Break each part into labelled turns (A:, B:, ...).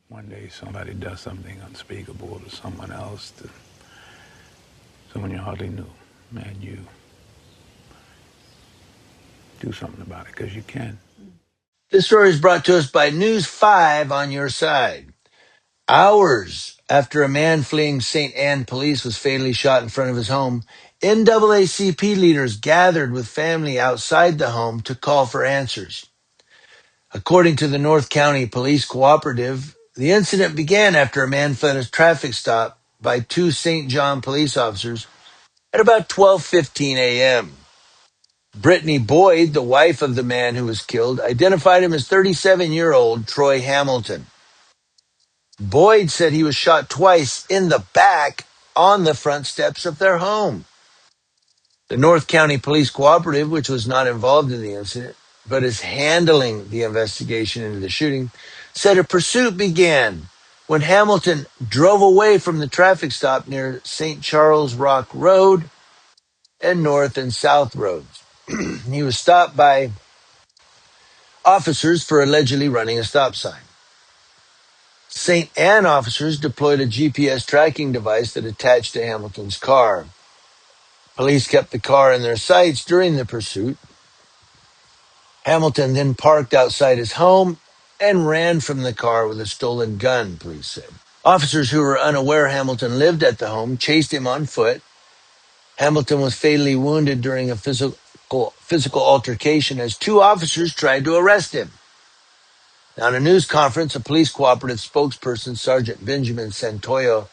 A: one day somebody does something unspeakable to someone else, to someone you hardly knew, and you do something about it because you can.
B: This story is brought to us by News 5 on your side. Hours after a man fleeing St. Anne police was fatally shot in front of his home, NAACP leaders gathered with family outside the home to call for answers. According to the North County Police Cooperative, the incident began after a man fled a traffic stop by two St. John police officers at about 12:15 a.m. Brittany Boyd, the wife of the man who was killed, identified him as 37-year-old Troy Hamilton. Boyd said he was shot twice in the back on the front steps of their home. The North County Police Cooperative, which was not involved in the incident, but is handling the investigation into the shooting, said a pursuit began when Hamilton drove away from the traffic stop near St. Charles Rock Road and North and South Roads. He was stopped by officers for allegedly running a stop sign. St. Anne officers deployed a GPS tracking device that attached to Hamilton's car. Police kept the car in their sights during the pursuit. Hamilton then parked outside his home and ran from the car with a stolen gun, police said. Officers who were unaware Hamilton lived at the home chased him on foot. Hamilton was fatally wounded during a physical altercation as two officers tried to arrest him. Now, in a news conference, a police cooperative spokesperson, Sergeant Benjamin Santoyo,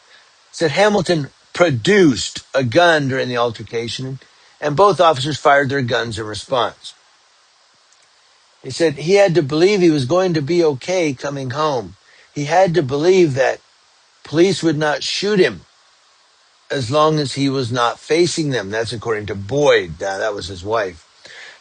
B: said Hamilton produced a gun during the altercation, and both officers fired their guns in response. He said he had to believe he was going to be okay coming home. He had to believe that police would not shoot him as long as he was not facing them. That's according to Boyd. That was his wife.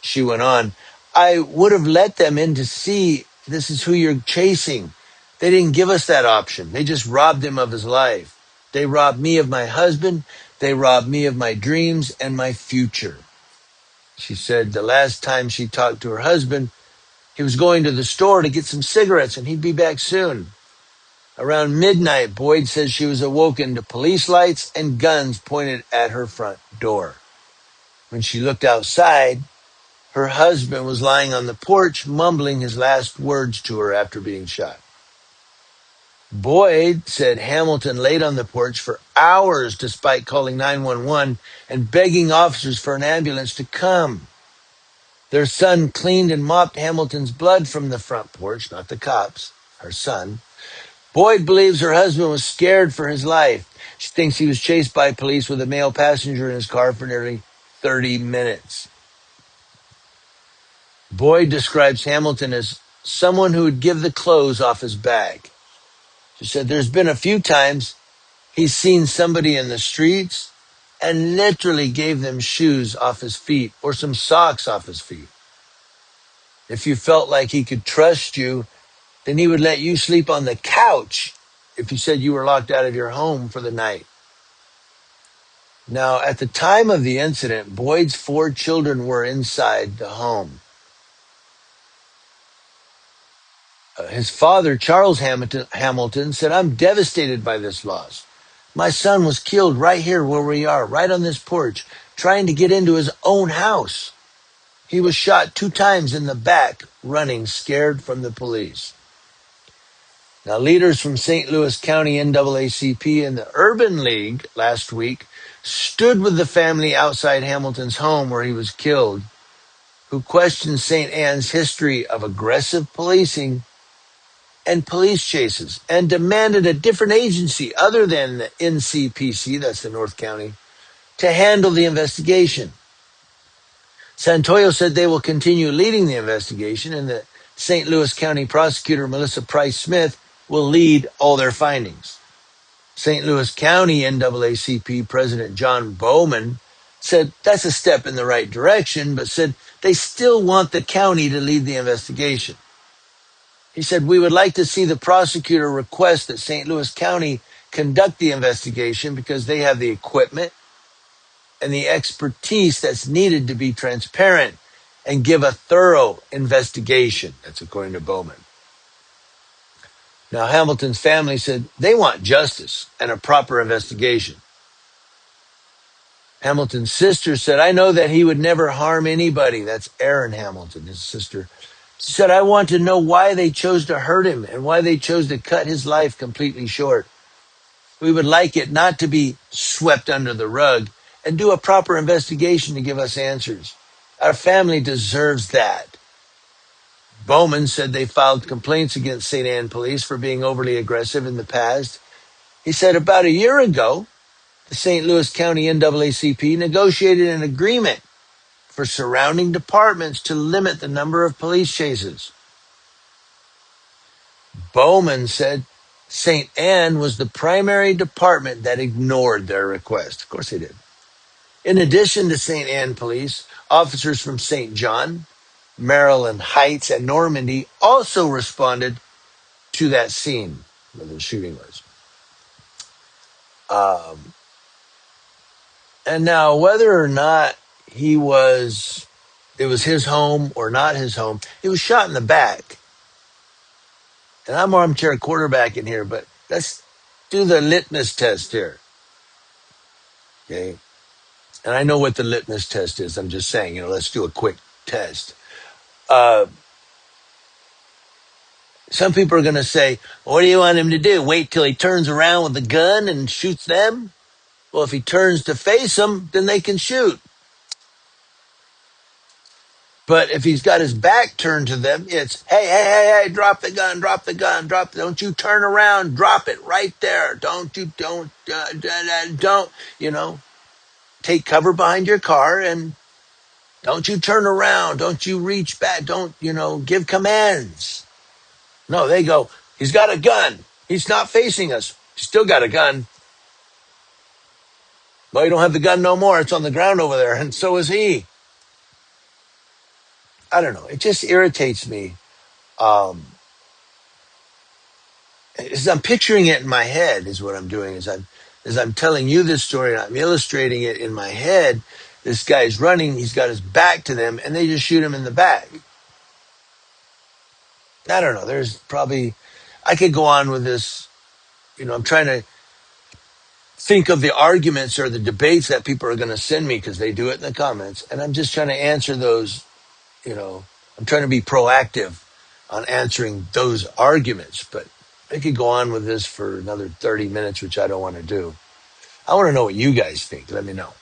B: She went on, I would have let them in to see this is who you're chasing. They didn't give us that option. They just robbed him of his life. They robbed me of my husband. They robbed me of my dreams and my future. She said the last time she talked to her husband, he was going to the store to get some cigarettes and he'd be back soon. Around midnight, Boyd says she was awoken to police lights and guns pointed at her front door. When she looked outside, her husband was lying on the porch, mumbling his last words to her after being shot. Boyd said Hamilton laid on the porch for hours despite calling 911 and begging officers for an ambulance to come. Their son cleaned and mopped Hamilton's blood from the front porch, not the cops, her son. Boyd believes her husband was scared for his life. She thinks he was chased by police with a male passenger in his car for nearly 30 minutes. Boyd describes Hamilton as someone who would give the clothes off his back. She said there's been a few times he's seen somebody in the streets and literally gave them shoes off his feet or some socks off his feet. If you felt like he could trust you, then he would let you sleep on the couch if you said you were locked out of your home for the night. Now, at the time of the incident, Boyd's 4 children were inside the home. His father, Charles Hamilton, said, I'm devastated by this loss. My son was killed right here where we are, right on this porch, trying to get into his own house. He was shot 2 times in the back, running, scared from the police. Now, leaders from St. Louis County NAACP and the Urban League last week stood with the family outside Hamilton's home where he was killed, who questioned St. Anne's history of aggressive policing and police chases, and demanded a different agency other than the NCPC, that's the North County, to handle the investigation. Santoyo said they will continue leading the investigation and that St. Louis County prosecutor Melissa Price Smith will lead all their findings. St. Louis County NAACP President John Bowman said that's a step in the right direction, but said they still want the county to lead the investigation. He said, we would like to see the prosecutor request that St. Louis County conduct the investigation because they have the equipment and the expertise that's needed to be transparent and give a thorough investigation. That's according to Bowman. Now, Hamilton's family said they want justice and a proper investigation. Hamilton's sister said, I know that he would never harm anybody. That's Erin Hamilton, his sister. She said, I want to know why they chose to hurt him and why they chose to cut his life completely short. We would like it not to be swept under the rug and do a proper investigation to give us answers. Our family deserves that. Bowman said they filed complaints against St. Anne police for being overly aggressive in the past. He said about a year ago, the St. Louis County NAACP negotiated an agreement for surrounding departments to limit the number of police chases. Bowman said St. Anne was the primary department that ignored their request. Of course they did. In addition to St. Anne police, officers from St. John, Maryland Heights, and Normandy also responded to that scene where the shooting was. And now, whether or not it was his home or not his home, he was shot in the back. And I'm armchair quarterback in here, but let's do the litmus test here. Okay. And I know what the litmus test is. I'm just saying, let's do a quick test. Some people are going to say, what do you want him to do? Wait till he turns around with the gun and shoots them? Well, if he turns to face them, then they can shoot. But if he's got his back turned to them, it's, hey, drop the gun, don't you turn around, drop it right there. Don't, take cover behind your car and don't you turn around, don't you reach back, don't, give commands. No, they go, he's got a gun. He's not facing us. He's still got a gun. Well, you don't have the gun no more. It's on the ground over there. And so is he. I don't know. It just irritates me. As I'm picturing it in my head is what I'm doing. As I'm telling you this story and I'm illustrating it in my head, this guy's running. He's got his back to them and they just shoot him in the back. I don't know. I could go on with this. I'm trying to think of the arguments or the debates that people are going to send me because they do it in the comments. And I'm just trying to answer those, I'm trying to be proactive on answering those arguments. But I could go on with this for another 30 minutes, which I don't want to do. I want to know what you guys think. Let me know.